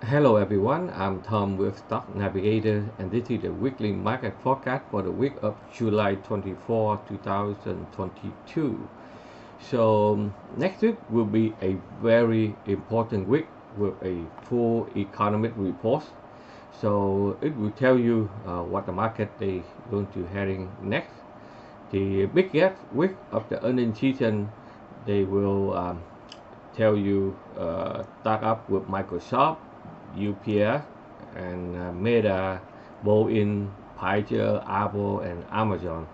Hello everyone, I'm Tom with Stock Navigators, and this is the weekly market forecast for the week of July 24, 2022. Next week will be a very important week with a full economic report. So it will tell you what the market is going to heading next. The biggest week of the earnings season, they will tell you start up with Microsoft, UPS, and Meta, Boeing, Pfizer, Apple, and Amazon.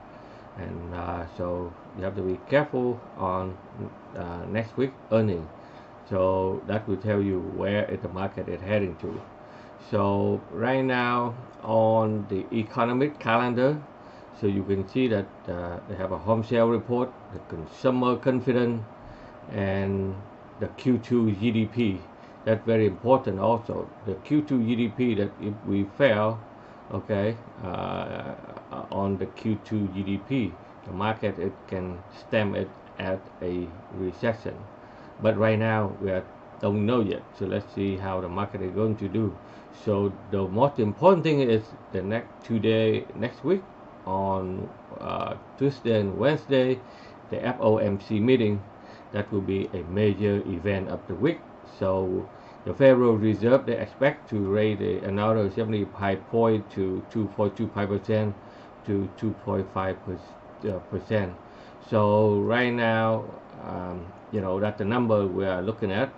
And so you have to be careful on next week earnings. So that will tell you where the market is heading to. So right now on the economic calendar, so you can see that they have a home sale report, the consumer confidence, and the Q2 GDP. That's very important also. The Q2 GDP, that if we fail, okay, on the Q2 GDP, the market it can stem it at a recession. But right now don't know yet. So let's see how the market is going to do. So the most important thing is the next week on Tuesday and Wednesday, the FOMC meeting. That will be a major event of the week. So the Federal Reserve, they expect to raise another 75 point to 2.25% to 2.5%. So right now, that's the number we are looking at,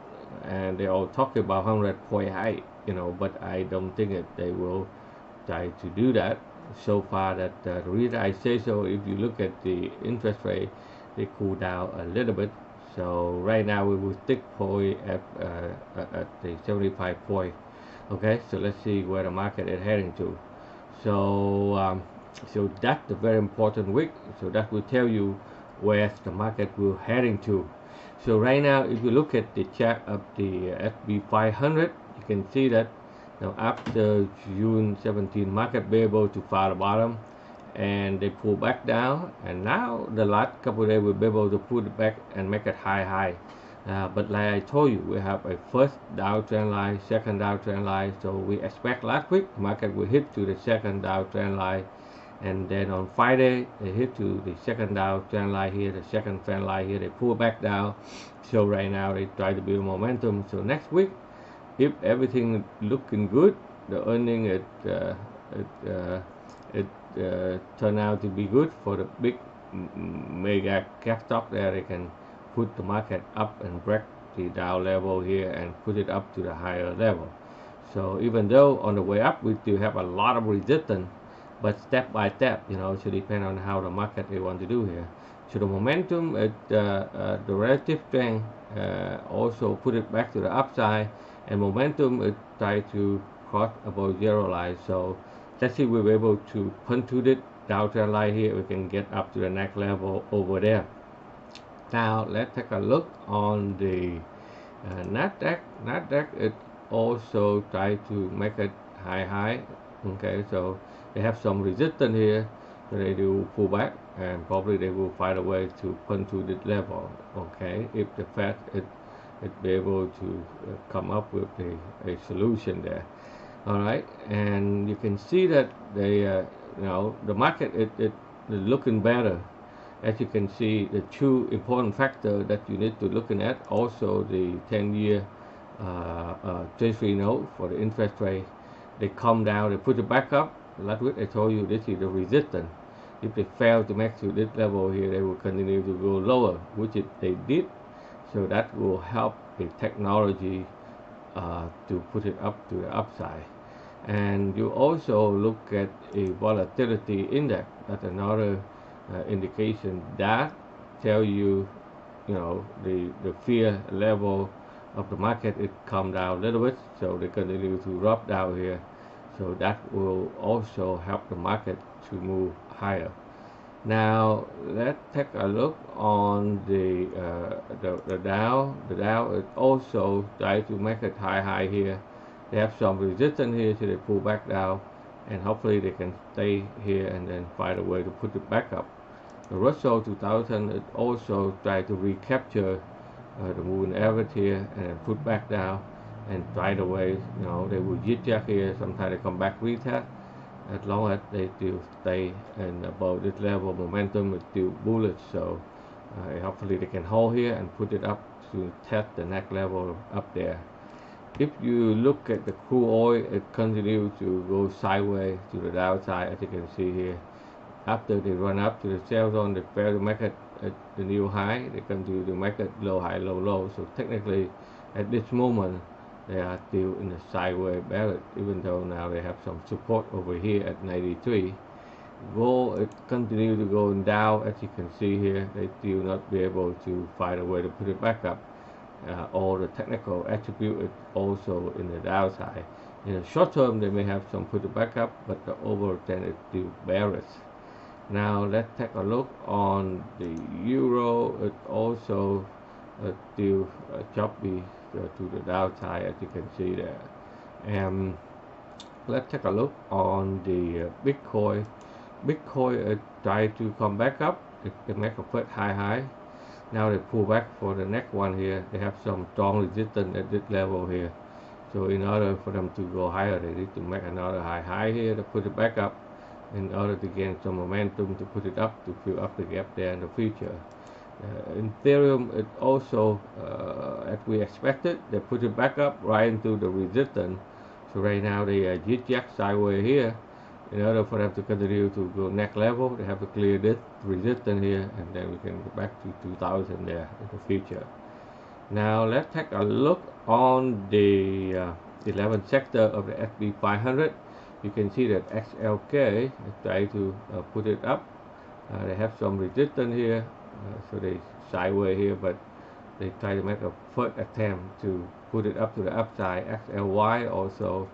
and they all talk about 100 point high, but I don't think that they will try to do that. So far, that the reason I say so, if you look at the interest rate, they cool down a little bit. So right now we will stick point at the 75 point. Okay, so let's see where the market is heading to. So so that's a very important week. So that will tell you where the market will heading to. So right now, if you look at the chart of the SB 500, you can see that after June 17, market be able to find the bottom, and they pull back down, and now the last couple of days we'll be able to put it back and make it high. But like I told you, we have a first downtrend line, second downtrend line. So we expect last week market will hit to the second downtrend line, and then on Friday they hit to the second downtrend line here, the second trend line here. They pull back down. So right now they try to build momentum. So next week, if everything looking good, the earning it turn out to be good for the big mega cap stock there. They can put the market up and break the down level here and put it up to the higher level. So even though on the way up we still have a lot of resistance, but step by step, so depend on how the market they want to do here. So the momentum, the relative strength also put it back to the upside, and momentum it try to cross above zero line. So let's see if we're able to punch through the downtrend line here. We can get up to the next level over there. Now let's take a look on the Nasdaq. Nasdaq it also try to make it high. Okay, so they have some resistance here, so they do pull back, and probably they will find a way to punch to this level. Okay, if the Fed it be able to come up with a solution there. All right, and you can see that the market it looking better. As you can see, the two important factors that you need to looking at, also the 10-year treasury note for the interest rate. They come down, they put it back up. Last week I told you this is the resistance. If they fail to make to this level here, they will continue to go lower, which they did. So that will help the technology to put it up to the upside. And you also look at a volatility index. That's another indication that tell you, the fear level of the market it come down a little bit. So they continue to drop down here. So that will also help the market to move higher. Now let's take a look on the Dow. The Dow is also try to make it high here. They have some resistance here, so they pull back down, and hopefully they can stay here and then find a way to put it back up. The Russell 2000 it also try to recapture the moving average here and put back down, and right away, they will zigzag here. Sometimes they come back retest. As long as they still stay and above this level, momentum is still bullish. So hopefully they can hold here and put it up to test the next level up there. If you look at the crude oil, it continues to go sideways to the downside, as you can see here. After they run up to the sell zone, they fail to make it at the new high. They continue to make it low, high, low, low. So technically, at this moment, they are still in the sideways barrel, even though now they have some support over here at 93. Gold, it continues to go down, as you can see here. They still not be able to find a way to put it back up. All the technical attribute is also in the downside. In the short term, they may have some put it back up, but the overall trend is still bearish. Now let's take a look on the euro. It's also still choppy to the downside, as you can see there. And let's take a look on the Bitcoin. Bitcoin try to come back up. They make a first high. Now they pull back for the next one here. They have some strong resistance at this level here. So in order for them to go higher, they need to make another high here to put it back up, in order to gain some momentum to put it up, to fill up the gap there in the future. Ethereum, it also, as we expected, they put it back up right into the resistance. So right now they zigzag sideways here. In order for them to continue to go next level, they have to clear this resistance here, and then we can go back to 2000 there in the future. Now let's take a look on the 11th sector of the S&P 500. You can see that XLK is trying to put it up. They have some resistance here, so they sideways here, but they try to make a first attempt to put it up to the upside. XLY also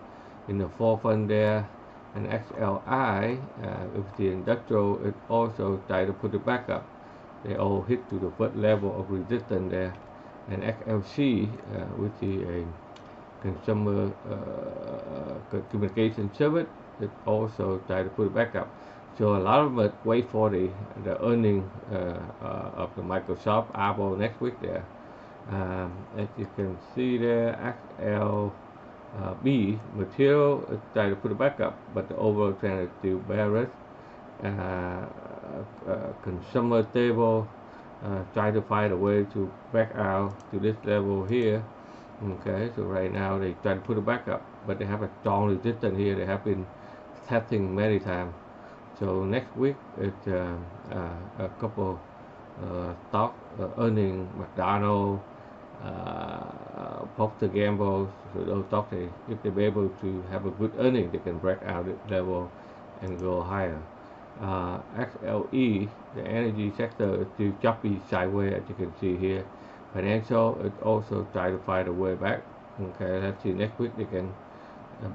in the forefront there, and XLI with the industrial, it also try to put it back up. They all hit to the first level of resistance there, and XLC, which is a consumer communication service, it also try to put it back up. So a lot of it wait for the earning of the Microsoft, Apple next week there. As you can see there, XLB material is trying to put it back up, but the overall trend is still bearish. Consumer stable, try to find a way to back out to this level here. Okay, so right now they try to put it back up, but they have a strong resistance here. They have been testing many times. So next week it's a couple stock earning, McDonald's, Procter Gamble. So those stocks, if they be able to have a good earning, they can break out this level and go higher. XLE, the energy sector, is still choppy sideways, as you can see here. Financial, it also try to find a way back. Okay, let's see next week they can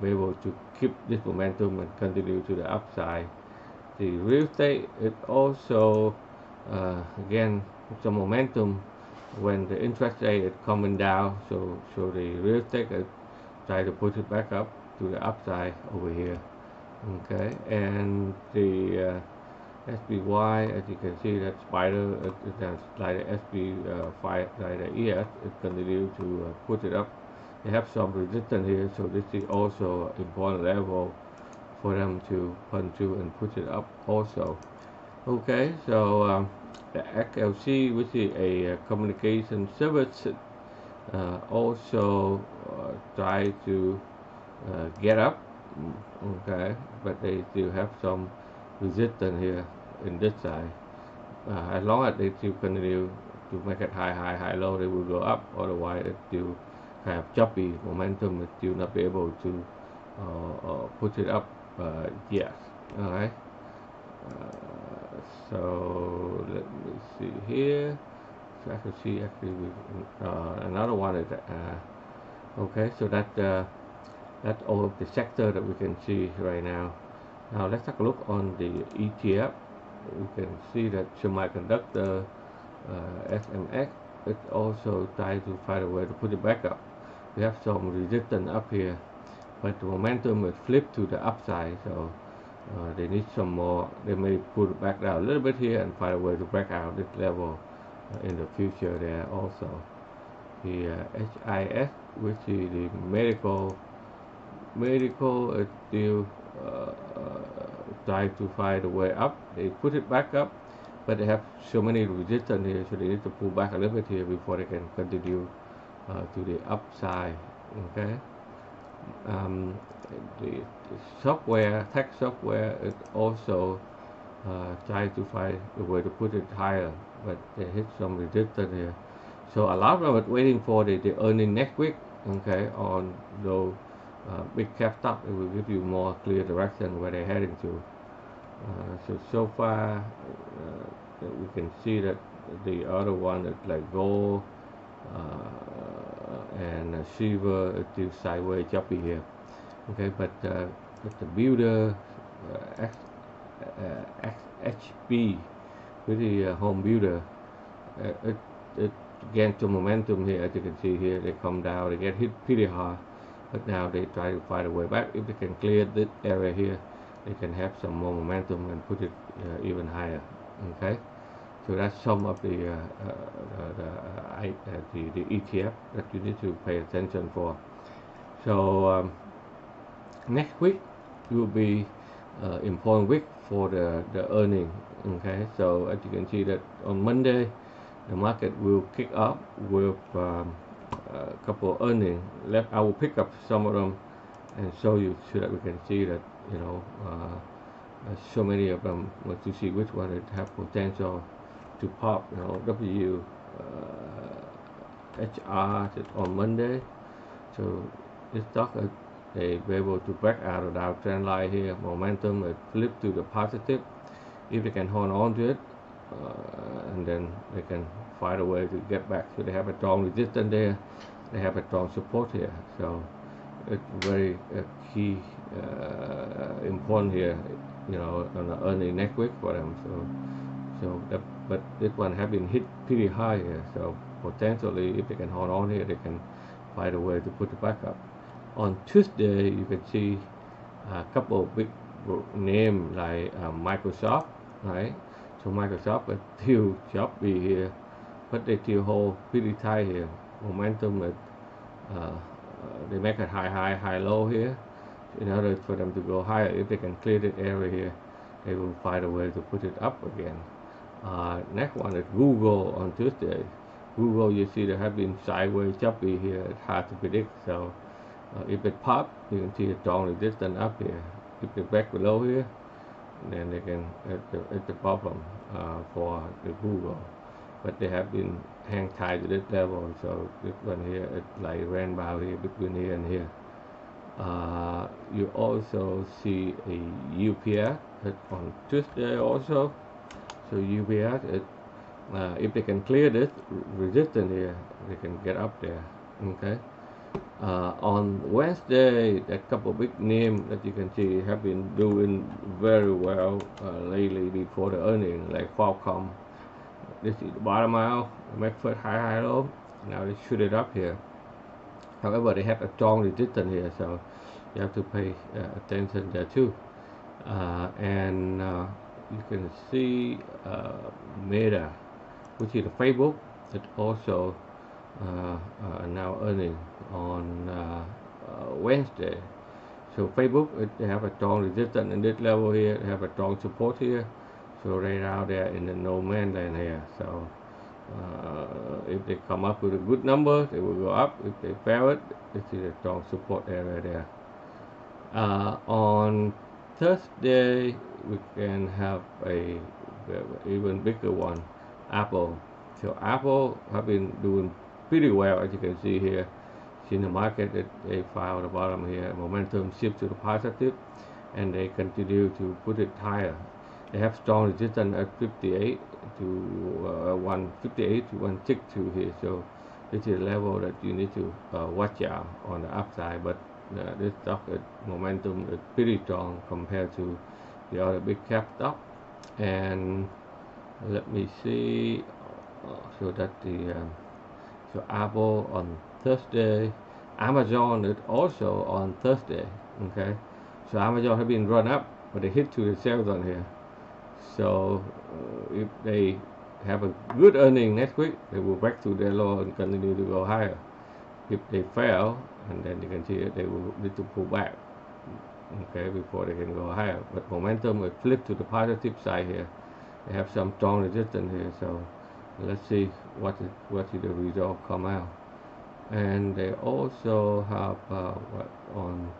be able to keep this momentum and continue to the upside. The real estate, it also again some momentum when the interest rate is coming down. So the real estate try to push it back up to the upside over here. Okay, and the SPY, as you can see, that spider, like the SP5, like the ES, it continues to put it up. They have some resistance here, so this is also an important level for them to punch through and push it up also. Okay, so the XLC, which is a communication service, also try to get up. Okay, but they still have some resistance here in this side. As long as they still continue to make it high, low, they will go up. Otherwise, it's still kind of choppy. Momentum is still not be able to push it up yet. Alright. So let me see here. So I can see actually another one is okay. So that's all of the sector that we can see right now. Now let's take a look on the ETF. We can see that semiconductor SMX, it also tries to find a way to put it back up. We have some resistance up here, but the momentum is flipped to the upside, so they need some more. They may put it back down a little bit here and find a way to break out this level in the future there also. The HIS, which is the medical is still trying to find a way up. They put it back up, but they have so many resistance here, so they need to pull back a little bit here before they can continue to the upside. Okay. um, the software, tech software is also trying to find a way to put it higher, but they hit some resistance here. So a lot of them are waiting for the earning next week. Okay, on those big cap stock, it will give you more clear direction where they're heading to. So far, we can see that the other one is like gold and silver is still sideways choppy here. Okay, but the builder XHP with the home builder, it gained some momentum here. As you can see here, they come down, they get hit pretty hard, but now they try to find a way back. If they can clear this area here, they can have some more momentum and put it even higher. Okay, so that's some of the ETF that you need to pay attention for. So next week will be important week for the earning. Okay, so as you can see that on Monday the market will kick off with a couple of earnings left. I will pick up some of them and show you so that we can see that, you know, so many of them, to see which one it have potential to pop. You know, HR on Monday, so this stock they be able to break out of our trend line here, momentum flip to the positive. If they can hold on to it, and then they can find a way to get back. So they have a strong resistance there, they have a strong support here. So it's very key, important here, you know, on the earning next week for them. But this one have been hit pretty high here. So potentially, if they can hold on here, they can find a way to put it back up. On Tuesday, you can see a couple of big names like Microsoft, right? So Microsoft is still choppy here, but they still hold pretty tight here. Momentum is they make a high low here. In order for them to go higher, if they can clear the area here, they will find a way to put it up again. Next one is Google on Tuesday. Google, you see, they have been sideways choppy here. It's hard to predict. So if it pop, you can see a strong resistance up here. If they break below here, then they can, it's the problem for the Google. But they have been hang tight to this level. So this one here, it's like rainbow here between here and here. You also see a UPS on Tuesday also. So UPS, if they can clear this resistance here, they can get up there. Okay. On Wednesday, a couple of big names that you can see have been doing very well lately before the earnings, like Qualcomm. This is the bottom out, make first high low. Now they shoot it up here. However, they have a strong resistance here, so you have to pay attention there too. And you can see Meta, which is the Facebook, it's also now earning on Wednesday. So Facebook, they have a strong resistance in this level here, they have a strong support here. So right now they're in the no man land here. So if they come up with a good number, they will go up. If they fail it, this is a strong support area there. On Thursday, we can have a even bigger one, Apple. So Apple have been doing pretty well, as you can see here. In the market, they found the bottom here, momentum shift to the positive, and they continue to put it higher. They have strong resistance at 58 to 158 to 162 here. So this is a level that you need to watch out on the upside. But this stock momentum is pretty strong compared to the other big cap stock. And let me see. So that so Apple on Thursday, Amazon is also on Thursday. Okay, so Amazon have been run up, but they hit to the sell zone here. So if they have a good earning next week, they will break through their low and continue to go higher. if they fail, and then you can see that they will need to pull back, okay, before they can go higher. But momentum will flip to the positive side here. They have some strong resistance here, so let's see what is the result come out. And they also have what on,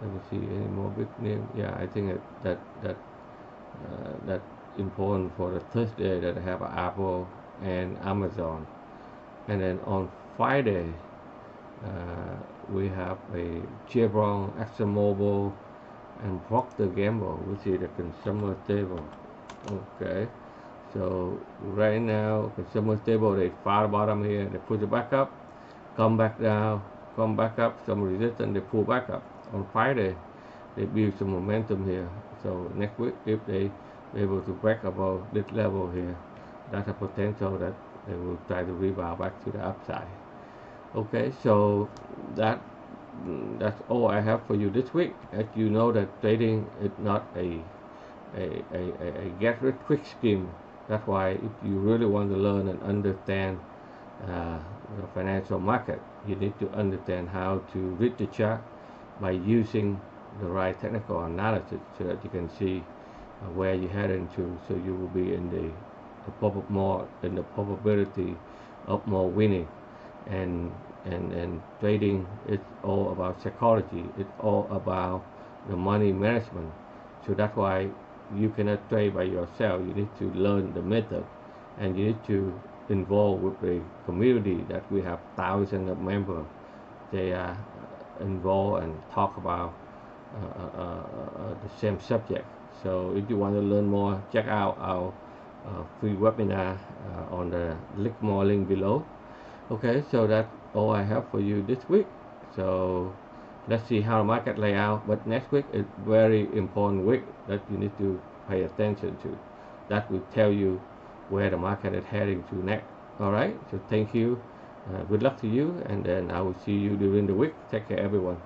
let me see, any more big name. Yeah, I think that important for the Thursday, that they have Apple and Amazon. And then on Friday, we have a Chevron, ExxonMobil, and Procter Gamble, which is the consumer stable. Okay, so right now consumer stable, they far bottom here, they push it back up, come back down, come back up, some resistance, they pull back up. On Friday, they build some momentum here. So next week, if they able to break above this level here, that's a potential that they will try to rebound back to the upside. Okay, so that's all I have for you this week. As you know, that trading is not a get rich quick scheme. That's why if you really want to learn and understand the financial market, you need to understand how to read the chart by using the right technical analysis, so that you can see where you're heading to, so you will be in the probability of more winning. And trading is all about psychology. It's all about the money management. So that's why you cannot trade by yourself. You need to learn the method, and you need to involve with the community that we have thousands of members. They are involved and talk about the same subject. So if you want to learn more, check out our free webinar on the link below. Okay, so that's all I have for you this week. So let's see how the market lay out. But next week is very important week that you need to pay attention to. That will tell you where the market is heading to next. All right, so thank you. Good luck to you, and then I will see you during the week. Take care, everyone.